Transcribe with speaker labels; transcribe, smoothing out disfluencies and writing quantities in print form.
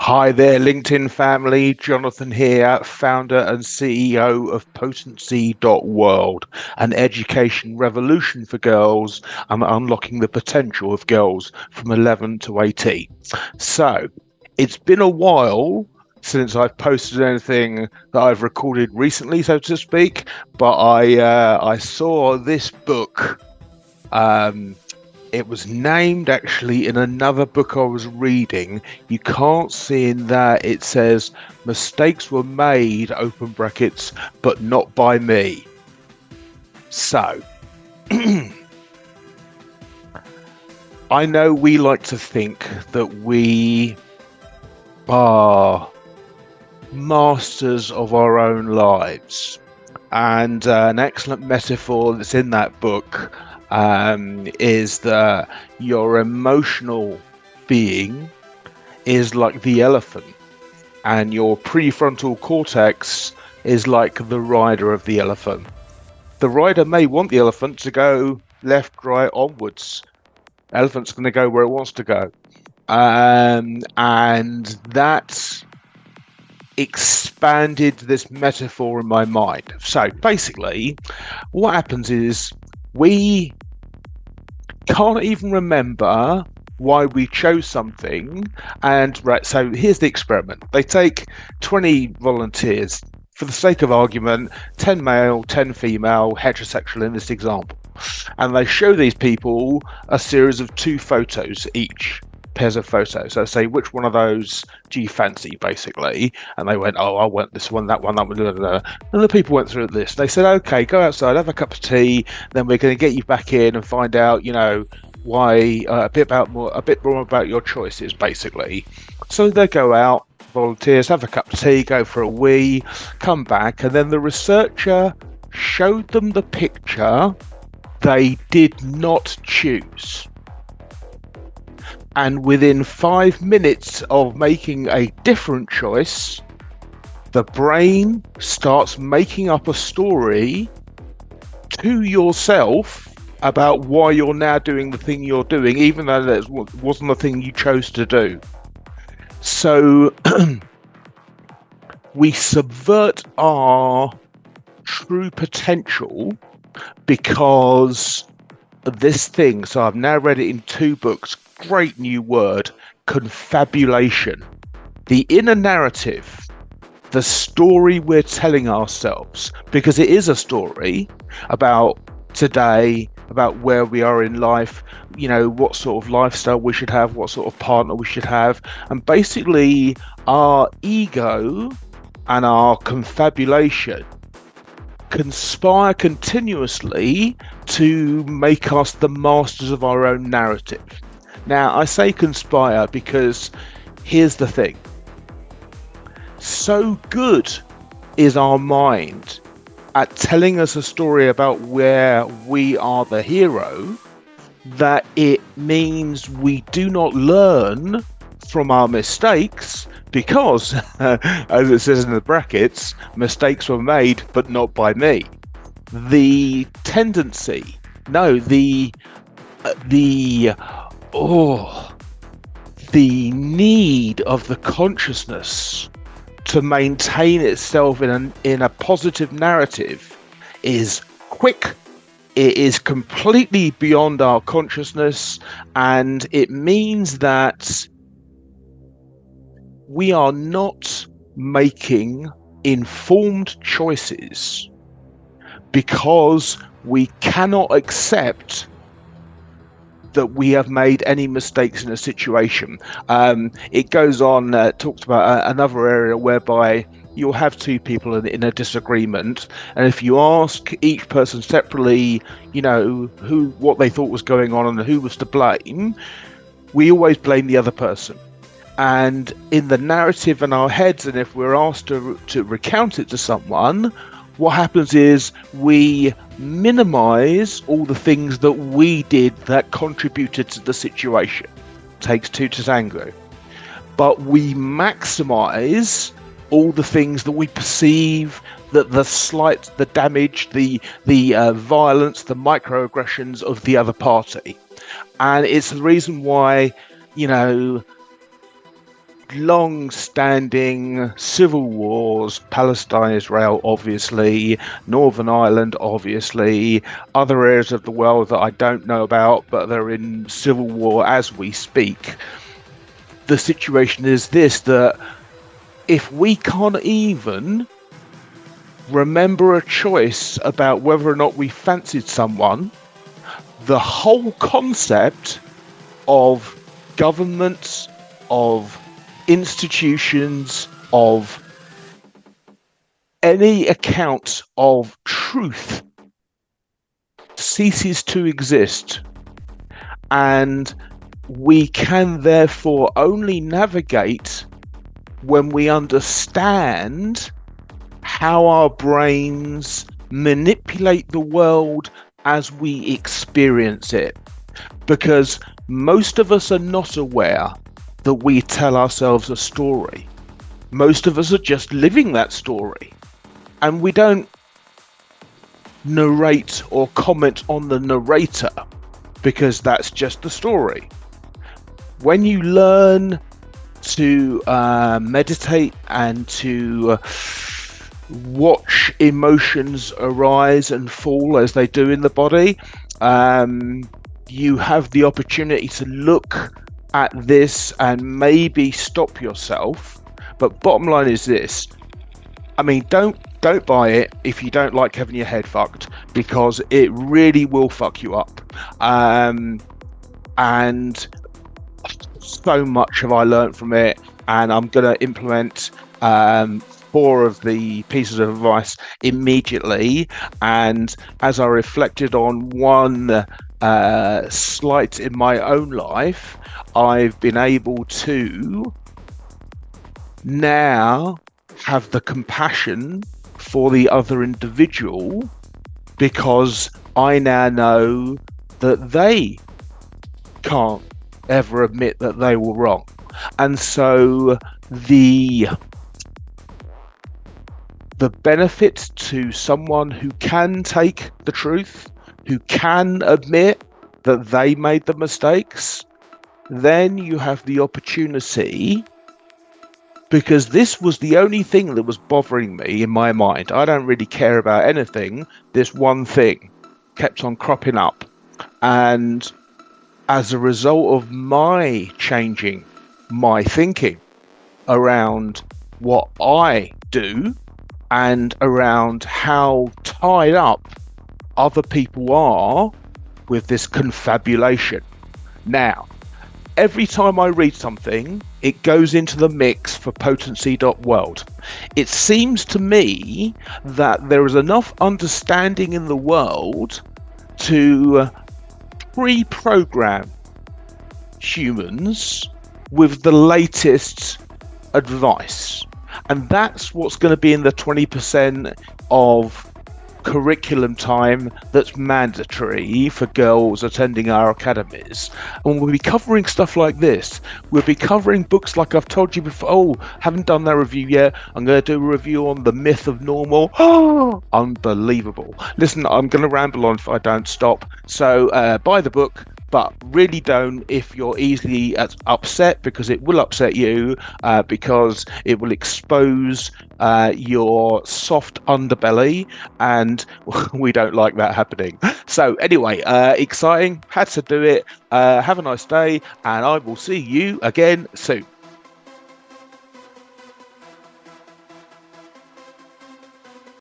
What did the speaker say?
Speaker 1: Hi there, LinkedIn family. Jonathan here, founder and CEO of Potency.world, an education revolution for girls and unlocking the potential of girls from 11 to 18. So, it's been a while since I've posted anything that I've recorded recently, so to speak, but I saw this book. It was named actually in another book I was reading. You can't see in that it says mistakes were made, open brackets, but not by me. So, I know we like to think that we are masters of our own lives. And an excellent metaphor that's in that book is that your emotional being is like the elephant, and your prefrontal cortex is like the rider of the elephant. The rider may want the elephant to go left, right, onwards. Elephant's going to go where it wants to go. And that expanded this metaphor in my mind. So basically, what happens is we can't even remember why we chose something. And right, so here's the experiment. They take 20 volunteers, for the sake of argument, 10 male, 10 female, heterosexual in this example. And they show these people a series of 2 photos each, pairs of photos. So say, which one of those do you fancy, basically? And they went, oh, I want this one, that one, that one, blah, blah, blah. And the people went through this. They said, okay, go outside, have a cup of tea, then we're going to get you back in and find out, why, a bit more about your choices, basically. So they go out, volunteers, have a cup of tea, go for a wee, come back, and then the researcher showed them the picture they did not choose. And within 5 minutes of making a different choice, the brain starts making up a story to yourself about why you're now doing the thing you're doing, even though that wasn't the thing you chose to do. So we subvert our true potential because of this thing. So I've now read it in 2 books. Great new word, confabulation. The inner narrative, the story we're telling ourselves, because it is a story about today, about where we are in life, what sort of lifestyle we should have, what sort of partner we should have. And basically our ego and our confabulation conspire continuously to make us the masters of our own narrative. Now, I say conspire because here's the thing. So good is our mind at telling us a story about where we are the hero that it means we do not learn from our mistakes because, as it says in the brackets, mistakes were made, but not by me. The tendency, no, the need of the consciousness to maintain itself in a positive narrative is quick. It is completely beyond our consciousness, and it means that we are not making informed choices because we cannot accept that we have made any mistakes in a situation. It goes on, talks about another area whereby you'll have 2 people in a disagreement, and if you ask each person separately, what they thought was going on and who was to blame, we always blame the other person. And in the narrative in our heads, and if we're asked to recount it to someone, what happens is we minimize all the things that we did that contributed to the situation. Takes 2 to tango. But we maximize all the things that we perceive, that the slight, the damage, the violence, the microaggressions of the other party. And it's the reason why, long-standing civil wars, Palestine, Israel, obviously, Northern Ireland, obviously, other areas of the world that I don't know about, but they're in civil war as we speak. The situation is this, that if we can't even remember a choice about whether or not we fancied someone, the whole concept of governments, of institutions, of any account of truth ceases to exist. And we can therefore only navigate when we understand how our brains manipulate the world as we experience it. Because most of us are not aware that we tell ourselves a story. Most of us are just living that story. And we don't narrate or comment on the narrator because that's just the story. When you learn to meditate and to watch emotions arise and fall as they do in the body, you have the opportunity to look at this and maybe stop yourself. But bottom line is this. I mean, don't buy it if you don't like having your head fucked, because it really will fuck you up. And so much have I learned from it, and I'm going to implement 4 of the pieces of advice immediately. And as I reflected on one slight in my own life, I've been able to now have the compassion for the other individual, because I now know that they can't ever admit that they were wrong. And so the benefit to someone who can take the truth, who can admit that they made the mistakes, then you have the opportunity, because this was the only thing that was bothering me in my mind. I don't really care about anything. This one thing kept on cropping up. And as a result of my changing my thinking around what I do and around how tied up other people are with this confabulation. Now, every time I read something, it goes into the mix for potency.world. It seems to me that there is enough understanding in the world to pre-program humans with the latest advice. And that's what's going to be in the 20% of curriculum time that's mandatory for girls attending our academies. And we'll be covering stuff like this. We'll be covering books like I've told you before. Oh, haven't done that review yet. I'm going to do a review on The Myth of Normal. Oh, unbelievable. Listen, I'm going to ramble on if I don't stop. So buy the book, but really don't if you're easily upset, because it will upset you, because it will expose your soft underbelly, and we don't like that happening. So anyway, exciting, had to do it. Have a nice day, and I will see you again soon.